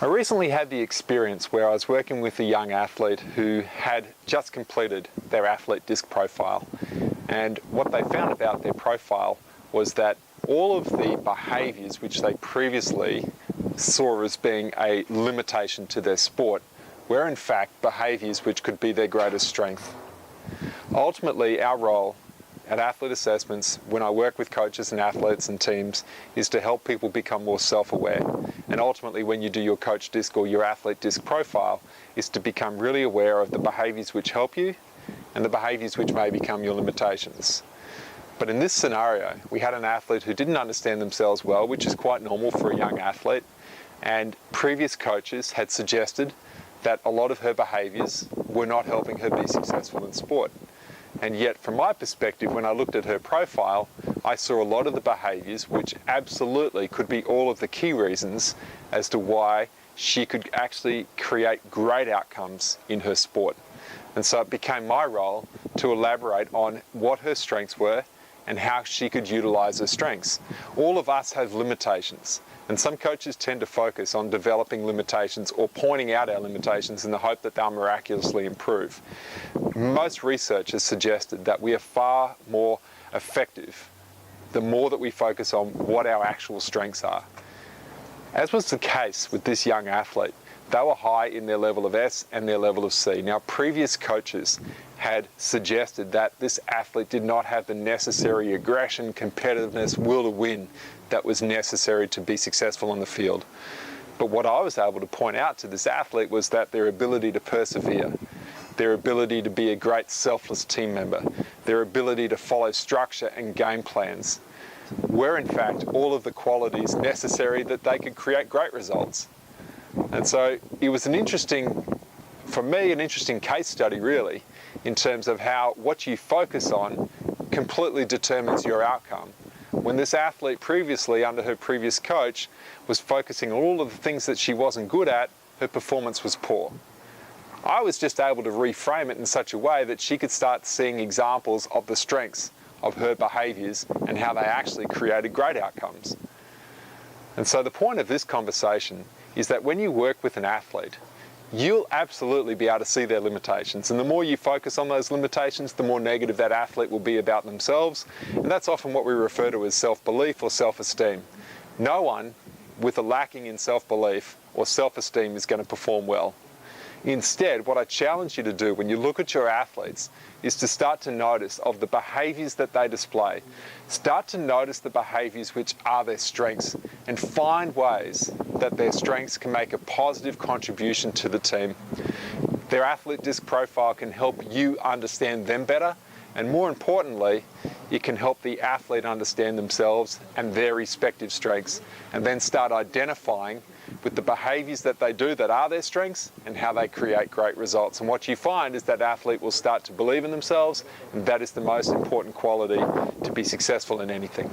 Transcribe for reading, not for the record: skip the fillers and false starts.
I recently had the experience where I was working with a young athlete who had just completed their athlete disc profile, and what they found about their profile was that all of the behaviours which they previously saw as being a limitation to their sport were in fact behaviours which could be their greatest strength. Ultimately, our role at Athlete Assessments, when I work with coaches and athletes and teams, is to help people become more self-aware. And ultimately, when you do your coach disc or your athlete disc profile, is to become really aware of the behaviours which help you and the behaviours which may become your limitations. But in this scenario, we had an athlete who didn't understand themselves well, which is quite normal for a young athlete, and previous coaches had suggested that a lot of her behaviours were not helping her be successful in sport. And yet, from my perspective, when I looked at her profile, I saw a lot of the behaviours which absolutely could be all of the key reasons as to why she could actually create great outcomes in her sport. And so it became my role to elaborate on what her strengths were and how she could utilise her strengths. All of us have limitations, and some coaches tend to focus on developing limitations or pointing out our limitations in the hope that they'll miraculously improve. Most research has suggested that we are far more effective the more that we focus on what our actual strengths are. As was the case with this young athlete, they were high in their level of S and their level of C. Now, previous coaches had suggested that this athlete did not have the necessary aggression, competitiveness, will to win that was necessary to be successful on the field. But what I was able to point out to this athlete was that their ability to persevere, their ability to be a great selfless team member, their ability to follow structure and game plans were in fact all of the qualities necessary that they could create great results. And so it was an interesting case study really, in terms of how what you focus on completely determines your outcome. When this athlete previously, under her previous coach, was focusing on all of the things that she wasn't good at, her performance was poor. I was just able to reframe it in such a way that she could start seeing examples of the strengths of her behaviours and how they actually created great outcomes. And so the point of this conversation is that when you work with an athlete, you'll absolutely be able to see their limitations. And the more you focus on those limitations, the more negative that athlete will be about themselves. And that's often what we refer to as self-belief or self-esteem. No one with a lacking in self-belief or self-esteem is going to perform well. Instead, what I challenge you to do when you look at your athletes is to start to notice of the behaviours that they display. Start to notice the behaviours which are their strengths and find ways that their strengths can make a positive contribution to the team. Their athlete disc profile can help you understand them better, and more importantly, it can help the athlete understand themselves and their respective strengths, and then start identifying with the behaviours that they do that are their strengths and how they create great results. And what you find is that athlete will start to believe in themselves, and that is the most important quality to be successful in anything.